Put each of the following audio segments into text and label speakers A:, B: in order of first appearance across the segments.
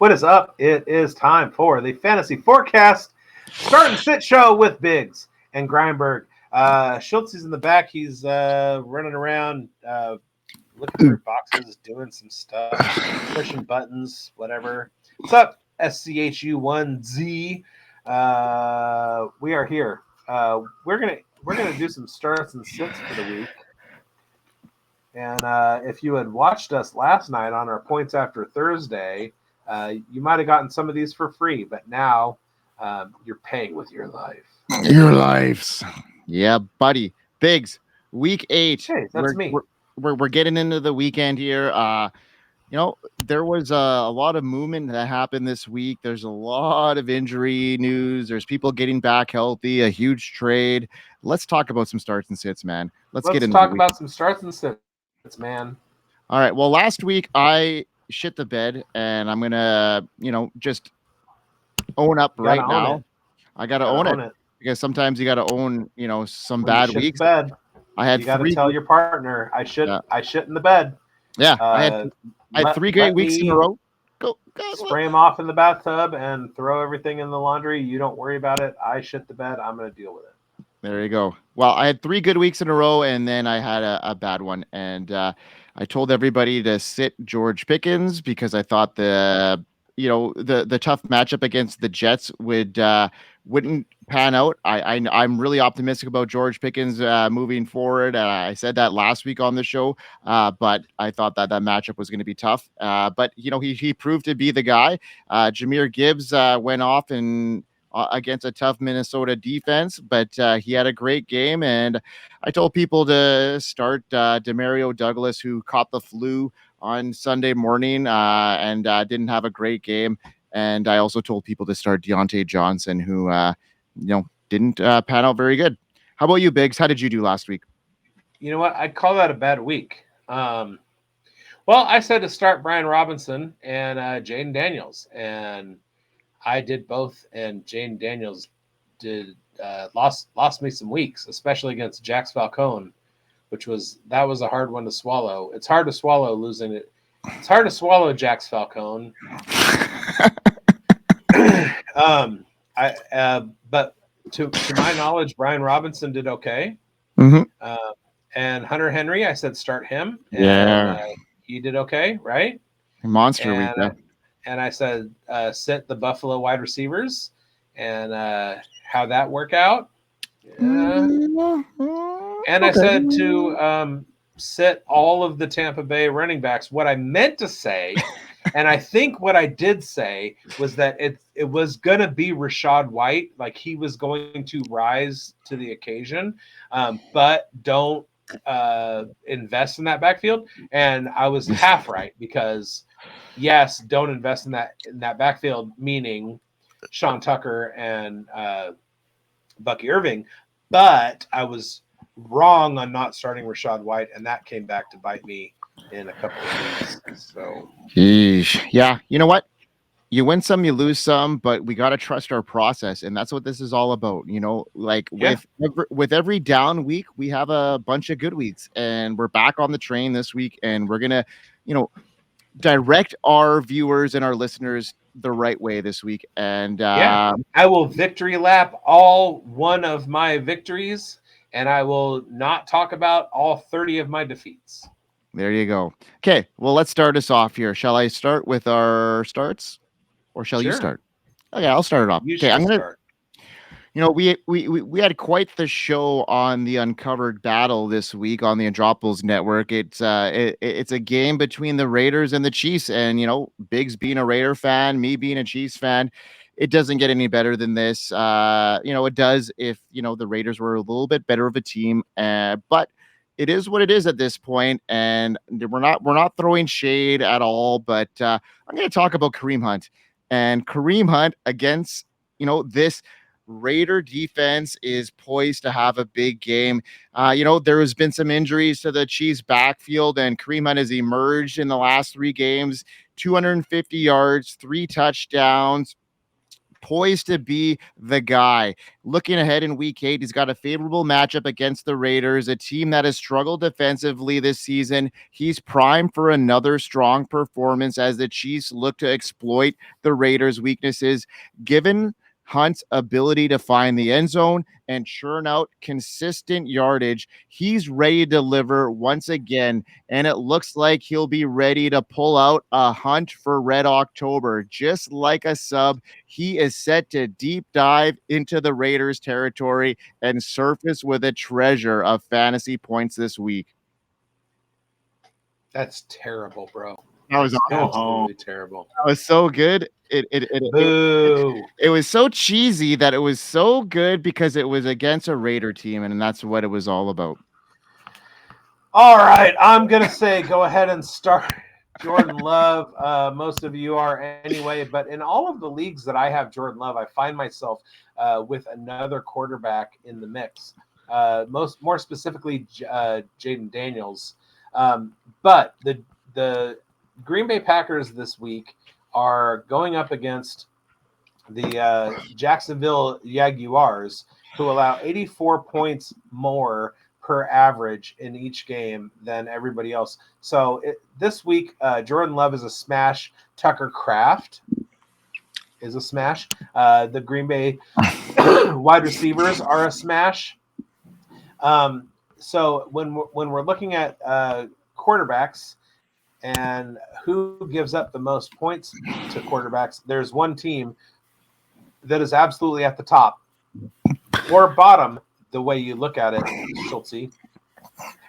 A: What is up? It is time for the Fantasy Forecast Start and Sit Show with Biggs and Greinberg. Schultz is in the back. He's running around looking through boxes, doing some stuff, pushing buttons, whatever. What's up, SCHU1Z? We are here. We're gonna do some starts and sits for the week. And if you had watched us last night on our Points After Thursday, you might have gotten some of these for free, but now you're paying with your life.
B: Your lives. Yeah, buddy. Biggs, week 8.
A: Hey, that's me.
B: We're getting into the weekend here. There was a lot of movement that happened this week. There's a lot of injury news. There's people getting back healthy, a huge trade. Let's talk about some starts and sits, man. Let's
A: talk about some starts and sits, man.
B: All right. Well, last week I shit the bed, and I'm gonna, just own up right now. I gotta own it because sometimes you gotta own, some bad weeks.
A: Bed,
B: I had
A: you gotta tell your partner, I shit in the bed.
B: Yeah, I had 3 great weeks in a row. Go
A: spray them off in the bathtub and throw everything in the laundry. You don't worry about it. I shit the bed. I'm gonna deal with it.
B: There you go. Well, I had 3 good weeks in a row, and then I had a bad one. And I told everybody to sit George Pickens because I thought the tough matchup against the Jets wouldn't pan out. I'm really optimistic about George Pickens moving forward. I said that last week on the show, but I thought that matchup was going to be tough. But he proved to be the guy. Jahmyr Gibbs went off and against a tough Minnesota defense, but he had a great game. And I told people to start Demario Douglas, who caught the flu on Sunday morning and didn't have a great game. And I also told people to start Diontae Johnson, who didn't pan out very good. How about you, Biggs? How did you do last week?
A: You know what? I'd call that a bad week. Well, I said to start Brian Robinson and Jaden Daniels, and I did both, and Jaden Daniels lost me some weeks, especially against Jax Falcone, that was a hard one to swallow. It's hard to swallow losing it. It's hard to swallow Jax Falcone. But to my knowledge, Brian Robinson did okay.
B: Mm-hmm.
A: And Hunter Henry, I said start him. And, he did okay, right?
B: Monster week.
A: And I said, sit the Buffalo wide receivers, and how'd that work out? And I said to sit all of the Tampa Bay running backs. What I meant to say, and I think what I did say, was that it was going to be Rachaad White. Like, he was going to rise to the occasion, but don't invest in that backfield. And I was half right, because yes, don't invest in that backfield, meaning Sean Tucker and Bucky Irving. But I was wrong on not starting Rachaad White, and that came back to bite me in a couple of weeks. So,
B: yeah, you know what? You win some, you lose some, but we got to trust our process, and that's what this is all about. With every down week, we have a bunch of good weeks, and we're back on the train this week, and we're gonna, direct our viewers and our listeners the right way this week. And
A: I will victory lap all one of my victories, and I will not talk about all 30 of my defeats.
B: There you go. Okay, well, let's start us off here. Shall I start with our starts, or shall you start? Okay, I'll start it off. Okay, I'm gonna start. We had quite the show on the Uncovered Battle this week on the Andropolis Network. It's a game between the Raiders and the Chiefs, and Biggs being a Raider fan, me being a Chiefs fan, it doesn't get any better than this. It does if the Raiders were a little bit better of a team, but it is what it is at this point, and we're not throwing shade at all. But I'm going to talk about Kareem Hunt, and Kareem Hunt against this Raider defense is poised to have a big game. There has been some injuries to the Chiefs backfield, and Kareem Hunt has emerged in the last 3 games, 250 yards, 3 touchdowns, poised to be the guy. Looking ahead in week 8, he's got a favorable matchup against the Raiders, a team that has struggled defensively this season. He's primed for another strong performance as the Chiefs look to exploit the Raiders' weaknesses. Given Hunt's ability to find the end zone and churn out consistent yardage, he's ready to deliver once again, and it looks like he'll be ready to pull out a Hunt for Red October. Just like a sub, he is set to deep dive into the Raiders territory and surface with a treasure of fantasy points this week.
A: That's terrible, bro.
B: That was
A: absolutely terrible.
B: That was so good. It was so cheesy that it was so good because it was against a Raider team, and that's what it was all about.
A: All right, I'm gonna say go ahead and start Jordan Love. Most of you are anyway, but in all of the leagues that I have Jordan Love, I find myself with another quarterback in the mix. More specifically, Jaden Daniels. But the Green Bay Packers this week are going up against the Jacksonville Jaguars, who allow 84 points more per average in each game than everybody else. So this week, Jordan Love is a smash. Tucker Kraft is a smash. The Green Bay wide receivers are a smash. So when we're looking at quarterbacks and who gives up the most points to quarterbacks, there's one team that is absolutely at the top or bottom, the way you look at it, Schultze,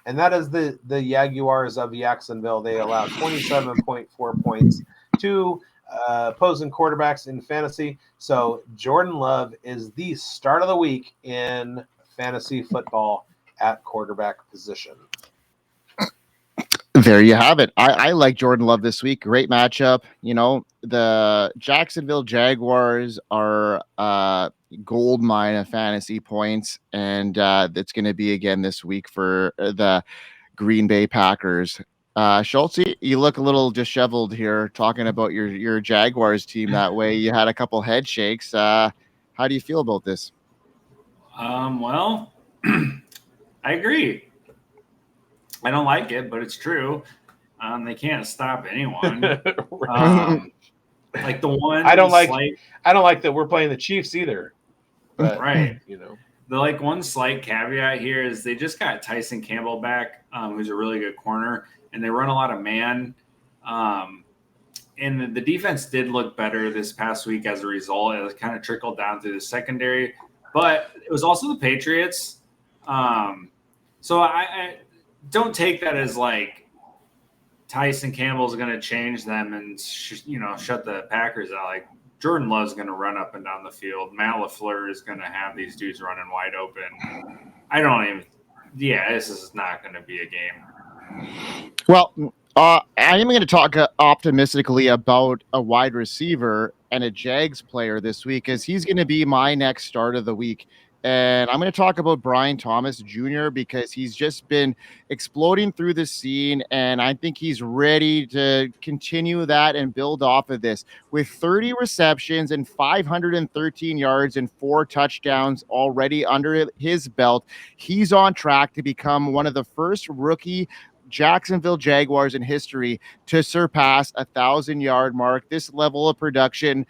A: and that is the Jaguars of Jacksonville. They allow 27.4 points to opposing quarterbacks in fantasy. So Jordan Love is the start of the week in fantasy football at quarterback position.
B: There you have it. I like Jordan Love this week. Great matchup. You know, the Jacksonville Jaguars are gold mine of fantasy points, and it's going to be again this week for the Green Bay Packers. Schultze, you look a little disheveled here talking about your Jaguars team that way. You had a couple head shakes. How do you feel about this?
C: Well, I agree. I don't like it, but it's true. They can't stop anyone. Like the one
A: I don't like that we're playing the Chiefs either. But,
C: right.
A: You know,
C: the one slight caveat here is they just got Tyson Campbell back, who's a really good corner, and they run a lot of man. And the defense did look better this past week as a result. It kind of trickled down through the secondary, but it was also the Patriots. So I don't take that as like Tyson Campbell's going to change them and shut the Packers out. Like Jordan Love's going to run up and down the field. Matt LaFleur is going to have these dudes running wide open. This is not going to be a game.
B: Well, I am going to talk optimistically about a wide receiver and a Jags player this week, because he's going to be my next start of the week. And I'm going to talk about Brian Thomas Jr. because he's just been exploding through the scene, and I think he's ready to continue that and build off of this. With 30 receptions and 513 yards and 4 touchdowns already under his belt, he's on track to become one of the first rookie Jacksonville Jaguars in history to surpass 1,000-yard mark. This level of production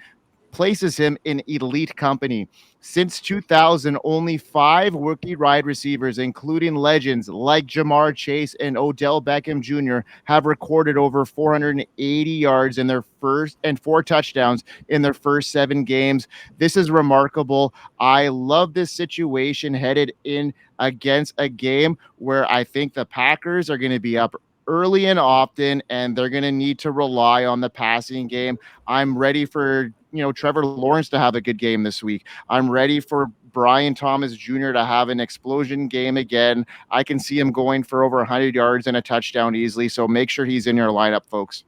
B: places him in elite company. Since 2000, only 5 rookie wide receivers, including legends like Jamar Chase and Odell Beckham Jr., have recorded over 480 yards in their first and 4 touchdowns in their first 7 games. This is remarkable. I love this situation headed in against a game where I think the Packers are going to be up early and often, and they're going to need to rely on the passing game. I'm ready for Trevor Lawrence to have a good game this week. I'm ready for Brian Thomas Jr. to have an explosion game again. I can see him going for over 100 yards and a touchdown easily. So make sure he's in your lineup, folks.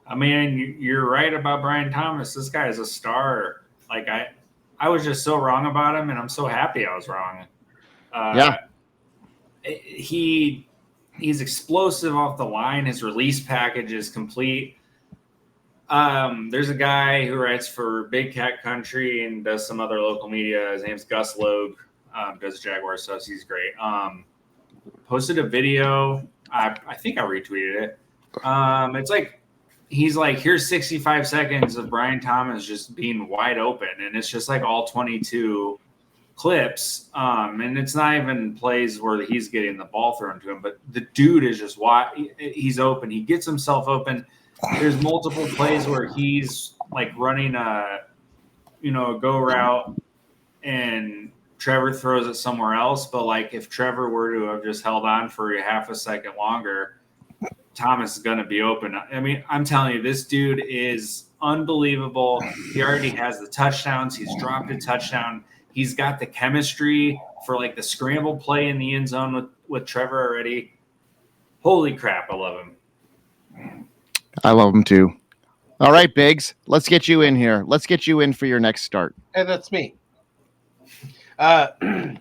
C: I mean, you're right about Brian Thomas. This guy is a star. Like I was just so wrong about him, and I'm so happy I was wrong. He's explosive off the line. His release package is complete. There's a guy who writes for Big Cat Country and does some other local media. His name's Gus Logue. Does Jaguar stuff. He's great. Posted a video. I think I retweeted it. It's like he's like, here's 65 seconds of Brian Thomas just being wide open, and it's just like all 22 clips. And it's not even plays where he's getting the ball thrown to him, but the dude is just wide. He's open. He gets himself open. There's multiple plays where he's like running a go route and Trevor throws it somewhere else. But like if Trevor were to have just held on for a half a second longer, Thomas is going to be open. I mean, I'm telling you, this dude is unbelievable. He already has the touchdowns. He's dropped a touchdown. He's got the chemistry for like the scramble play in the end zone with Trevor already. Holy crap. I love him.
B: I love him too. All right, Biggs, let's get you in here. Let's get you in for your next start.
A: Hey, that's me. Hang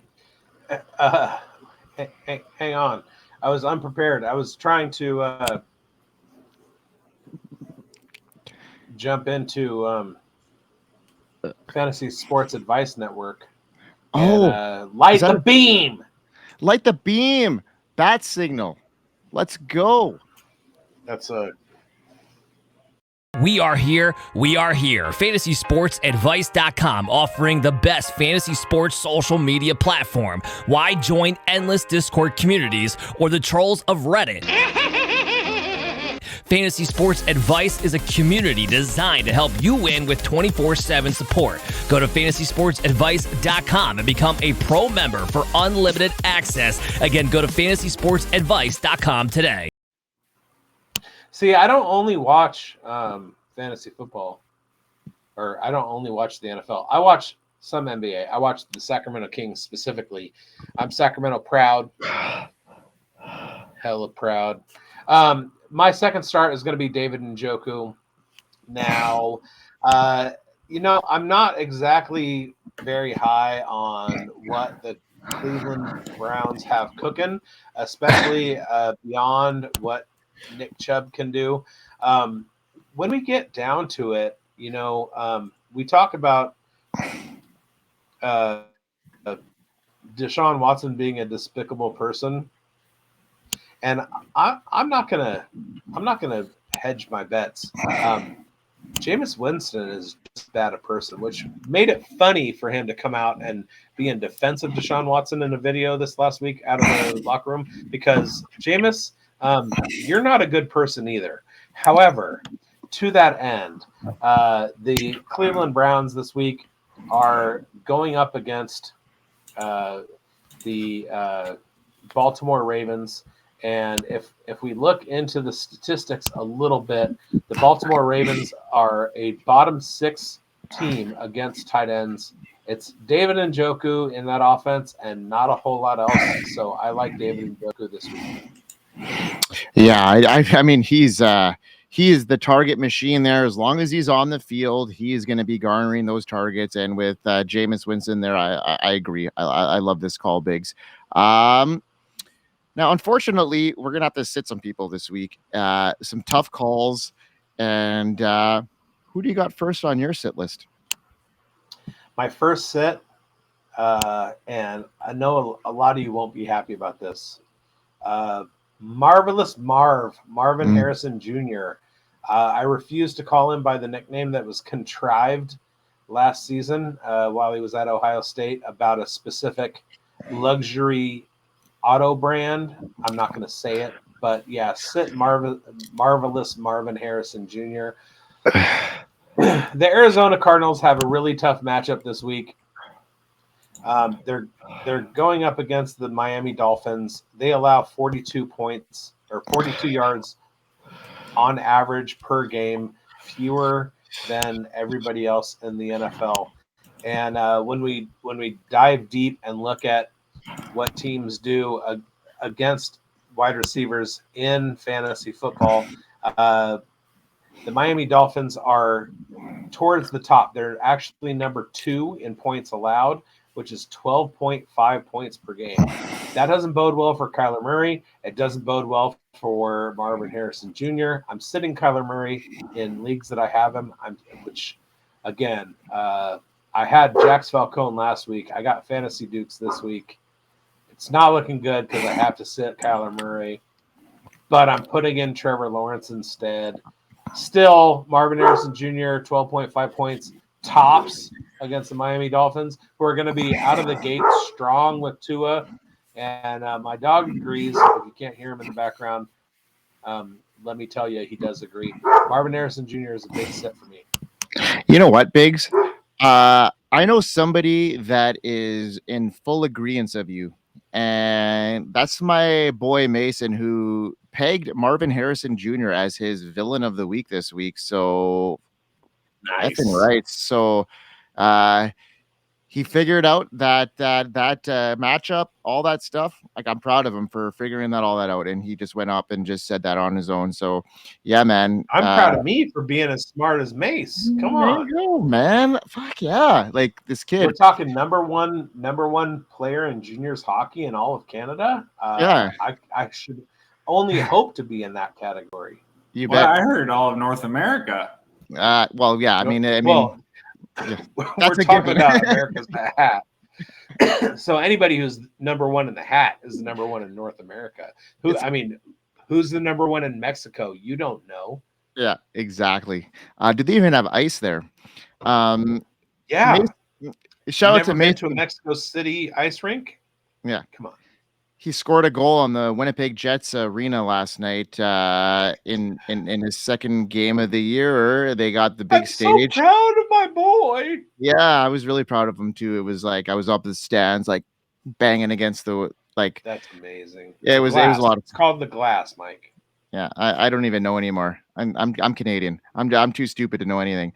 A: on. I was unprepared. I was trying to jump into Fantasy Sports Advice Network. And, light the beam.
B: Light the beam. Bat signal. Let's go.
A: That's a.
D: We are here. We are here. FantasySportsAdvice.com, offering the best fantasy sports social media platform. Why join endless Discord communities or the trolls of Reddit? Fantasy Sports Advice is a community designed to help you win with 24/7 support. Go to FantasySportsAdvice.com and become a pro member for unlimited access. Again, go to FantasySportsAdvice.com today.
A: See, I don't only watch fantasy football, or I don't only watch the NFL. I watch some NBA. I watch the Sacramento Kings specifically. I'm Sacramento proud. Hella proud. My second start is going to be David Njoku. Now, I'm not exactly very high on what the Cleveland Browns have cooking, especially beyond what Nick Chubb can do. When we get down to it, we talk about Deshaun Watson being a despicable person, and I'm not gonna hedge my bets. Jameis Winston is just that a person, which made it funny for him to come out and be in defense of Deshaun Watson in a video this last week out of the locker room, because Jameis, you're not a good person either. However, to that end, the Cleveland Browns this week are going up against the Baltimore Ravens. And if we look into the statistics a little bit, the Baltimore Ravens are a bottom 6 team against tight ends. It's David Njoku in that offense and not a whole lot else. So I like David Njoku this week.
B: Yeah, I mean, he is the target machine there. As long as he's on the field, he is going to be garnering those targets. And with Jameis Winston there, I agree. I love this call, Biggs. Now, unfortunately, we're going to have to sit some people this week. Some tough calls. And who do you got first on your sit list?
A: My first sit, and I know a lot of you won't be happy about this. Marvelous Marvin Harrison Jr. I refuse to call him by the nickname that was contrived last season while he was at Ohio State about a specific luxury auto brand. I'm not going to say it, but yeah, sit Marvelous Marvin Harrison Jr. The Arizona Cardinals have a really tough matchup this week. They're going up against the Miami Dolphins. They allow 42 points or 42 yards on average per game, fewer than everybody else in the NFL. And when we dive deep and look at what teams do against wide receivers in fantasy football, the Miami Dolphins are towards the top. They're actually number 2 in points allowed, which is 12.5 points per game. That doesn't bode well for Kyler Murray. It doesn't bode well for Marvin Harrison Jr. I'm sitting Kyler Murray in leagues that I have him, I had Jax Falcone last week. I got Fantasy Dukes this week. It's not looking good because I have to sit Kyler Murray, but I'm putting in Trevor Lawrence instead. Still, Marvin Harrison Jr., 12.5 points, tops against the Miami Dolphins, who are going to be out of the gate strong with Tua. And my dog agrees. If you can't hear him in the background, let me tell you, he does agree. Marvin Harrison Jr. is a big sit for me.
B: You know what, Biggs? I know somebody that is in full agreement of you, and that's my boy Mason, who pegged Marvin Harrison Jr. as his villain of the week this week. So,
C: Nice.
B: effing right. So, he figured out that matchup, all that stuff. Like, I'm proud of him for figuring all that out, and he just went up and just said that on his own. So, yeah, man.
A: I'm proud of me for being as smart as Mace. Come on,
B: there you go, man. Fuck yeah! Like this kid.
A: We're talking number one player in juniors hockey in all of Canada.
B: Yeah,
A: I should only hope to be in that category.
B: You
C: Well,
B: bet.
C: I heard all of North America.
B: Well, yeah. I mean, yeah,
A: we're talking about America's hat. So anybody who's number one in the hat is the number one in North America. Who's the number one in Mexico? You don't know.
B: Yeah, exactly. Did they even have ice there?
A: Yeah.
B: Shout out to
A: Mason.
B: Mason.
A: To a Mexico City ice rink?
B: Yeah.
A: Come on.
B: He scored a goal on the Winnipeg Jets arena last night in his second game of the year. They got the big stage.
A: So proud of my boy.
B: Yeah, I was really proud of him too. It was like I was up the stands, like banging against the like.
A: That's amazing.
B: Yeah, it was a lot.
A: It's called the glass, Mike.
B: Yeah, I don't even know anymore. I'm Canadian. I'm too stupid to know anything.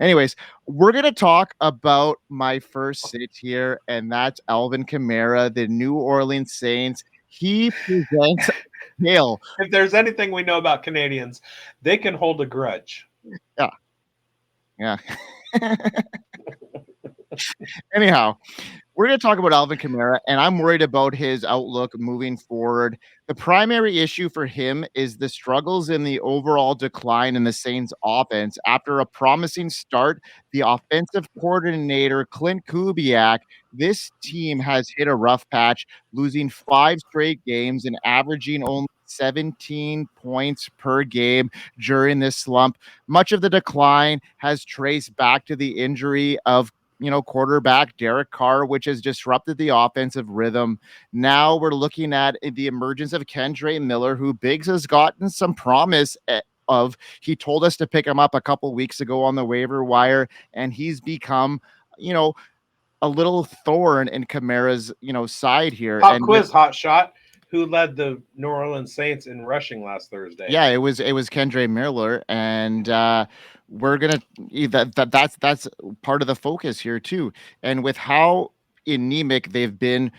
B: Anyways, we're gonna talk about my first sit here, and that's Alvin Kamara, the New Orleans Saints. He presents Hale.
A: If there's anything we know about Canadians, they can hold a grudge.
B: Yeah. Anyhow, we're going to talk about Alvin Kamara, and I'm worried about his outlook moving forward. The primary issue for him is the struggles in the overall decline in the Saints offense. After a promising start, the offensive coordinator, Clint Kubiak, this team has hit a rough patch, losing 5 straight games and averaging only 17 points per game during this slump. Much of the decline has traced back to the injury of quarterback Derek Carr, which has disrupted the offensive rhythm. Now we're looking at the emergence of Kendre Miller, who Biggs has gotten some promise of. He told us to pick him up a couple weeks ago on the waiver wire, and he's become, a little thorn in Kamara's, side here.
A: Hot shot. Who led the New Orleans Saints in rushing last Thursday?
B: Yeah, it was Kendre Miller, and we're gonna that's part of the focus here too. And with how anemic they've been,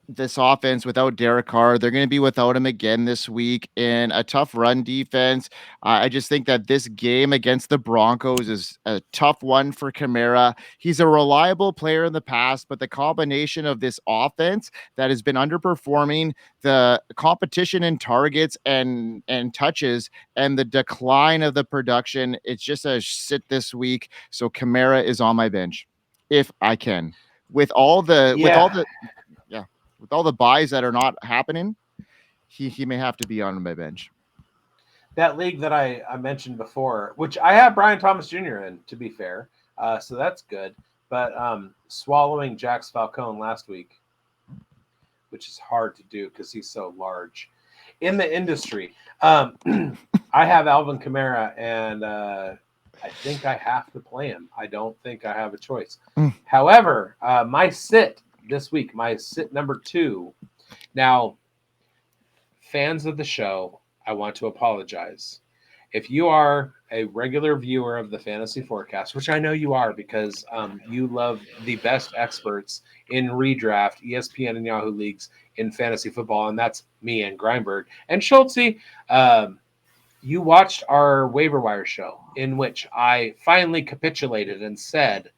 B: this offense without Derek Carr, they're going to be without him again this week in a tough run defense. I just think that this game against the Broncos is a tough one for Kamara. He's a reliable player in the past, but the combination of this offense that has been underperforming, the competition in targets and touches, and the decline of the production, it's just a sit this week. So Kamara is on my bench if I can. With all the buys that are not happening, he may have to be on my bench.
A: That league that I mentioned before, which I have Brian Thomas Jr. in, to be fair, so that's good. But swallowing Jax Falcone last week, which is hard to do because he's so large. In the industry, I have Alvin Kamara, and I think I have to play him. I don't think I have a choice. However, my sit this week, my sit number 2. Now, fans of the show, I want to apologize. If you are a regular viewer of the Fantasy Forecast, which I know you are because you love the best experts in redraft, ESPN and Yahoo leagues in fantasy football, and that's me and Greinberg and Schultze, you watched our waiver wire show in which I finally capitulated and said,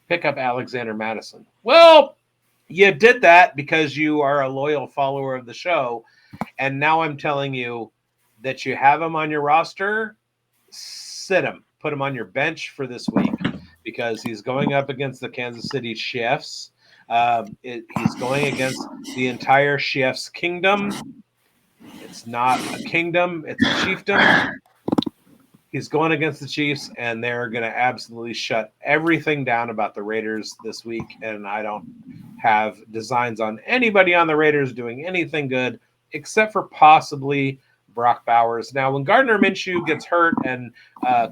A: pick up Alexander Mattison. Well, You did that because you are a loyal follower of the show. And now I'm telling you that you have him on your roster, sit him, put him on your bench for this week because he's going up against the Kansas City Chiefs. He's going against the entire Chiefs kingdom. It's not a kingdom, it's a chiefdom. He's going against the Chiefs, and they're going to absolutely shut everything down about the Raiders this week. And I don't have designs on anybody on the Raiders doing anything good except for possibly Brock Bowers. Now, when Gardner Minshew gets hurt and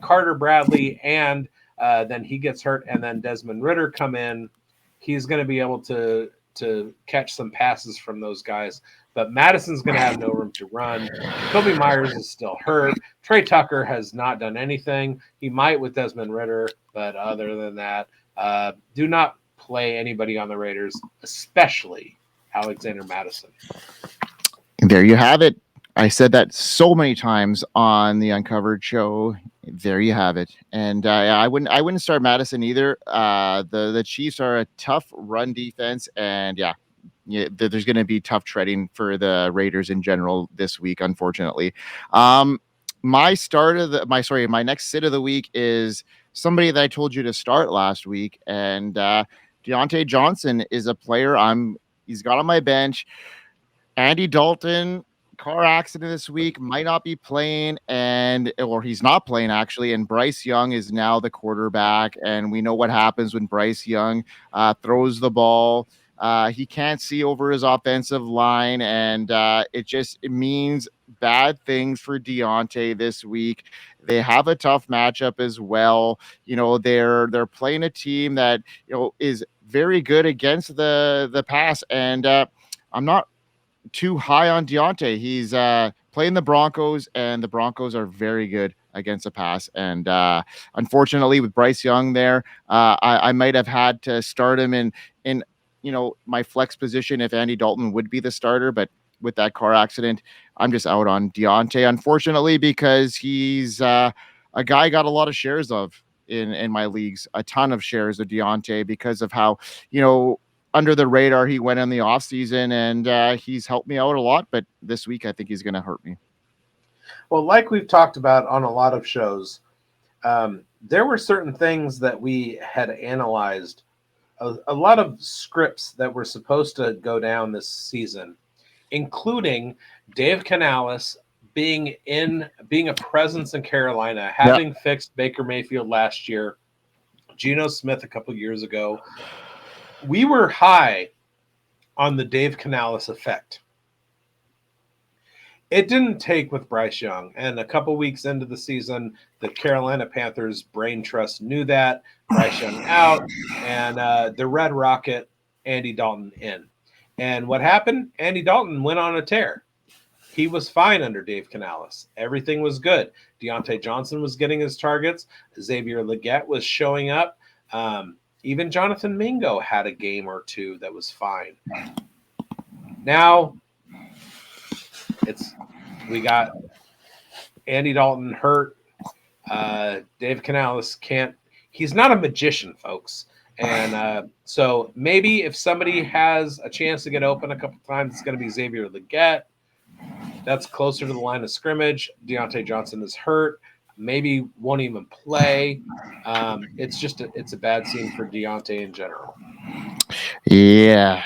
A: Carter Bradley and then he gets hurt and then Desmond Ridder come in, he's going to be able to catch some passes from those guys. But Madison's going to have no room to run. Kobe Myers is still hurt. Trey Tucker has not done anything. He might with Desmond Ridder, but other than that, do not play anybody on the Raiders, especially Alexander Mattison.
B: There you have it. I said that so many times on the Uncovered show. There you have it. And I wouldn't start Madison either. The Chiefs are a tough run defense, and there's going to be tough treading for the Raiders in general this week, unfortunately. My next sit of the week is somebody that I told you to start last week, and Diontae Johnson is a player he's got on my bench. Andy Dalton, car accident this week, might not be playing, or he's not playing actually, and Bryce Young is now the quarterback, and we know what happens when Bryce Young throws the ball. He can't see over his offensive line, and it means bad things for Diontae this week. They have a tough matchup as well. They're playing a team that is very good against the pass, and I'm not too high on Diontae. He's playing the Broncos, and the Broncos are very good against the pass. And unfortunately, with Bryce Young there, I might have had to start him in my flex position if Andy Dalton would be the starter. But with that car accident, I'm just out on Diontae, unfortunately, because he's a guy I got a lot of shares of in my leagues, a ton of shares of Diontae because of how, under the radar he went in the offseason, and he's helped me out a lot. But this week, I think he's going to hurt me.
A: Well, like we've talked about on a lot of shows, there were certain things that we had analyzed, a lot of scripts that were supposed to go down this season, including Dave Canales being a presence in Carolina, having fixed Baker Mayfield last year, Geno Smith a couple years ago. We were high on the Dave Canales effect. It didn't take with Bryce Young, and a couple weeks into the season, the Carolina Panthers brain trust knew that. Bryce Young out, and the Red Rocket, Andy Dalton in. And what happened? Andy Dalton went on a tear. He was fine under Dave Canales. Everything was good. Diontae Johnson was getting his targets. Xavier Legette was showing up. Even Jonathan Mingo had a game or two that was fine. Now, we got Andy Dalton hurt. Dave Canales he's not a magician, folks. And so maybe if somebody has a chance to get open a couple times, it's going to be Xavier Legette. That's closer to the line of scrimmage. Diontae Johnson is hurt. Maybe won't even play. It's a bad scene for Diontae in general.
B: Yeah,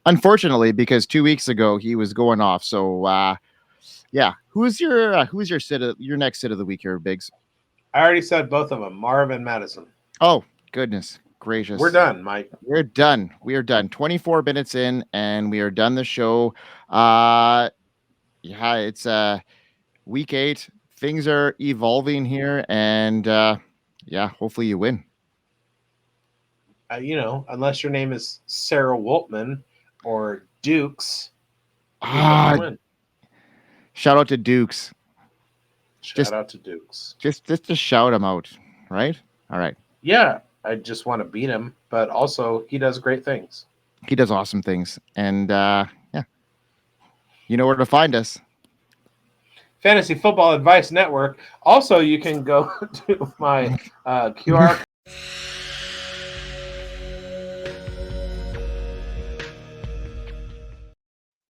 B: unfortunately, because 2 weeks ago he was going off. So who's your next sit of the week here, Biggs?
A: I already said both of them, Marv and Madison.
B: Oh, goodness gracious.
A: We're done, Mike.
B: We're done. We are done. 24 minutes in, and we are done the show. It's week 8. Things are evolving here, and hopefully you win.
A: Unless your name is Sarah Woltman or Dukes, win.
B: Shout out to Dukes.
A: Shout out to Dukes.
B: Just to shout him out, right? All right.
A: Yeah, I just want to beat him, but also he does great things.
B: He does awesome things, and you know where to find us.
A: Fantasy Football Advice Network. Also, you can go to my QR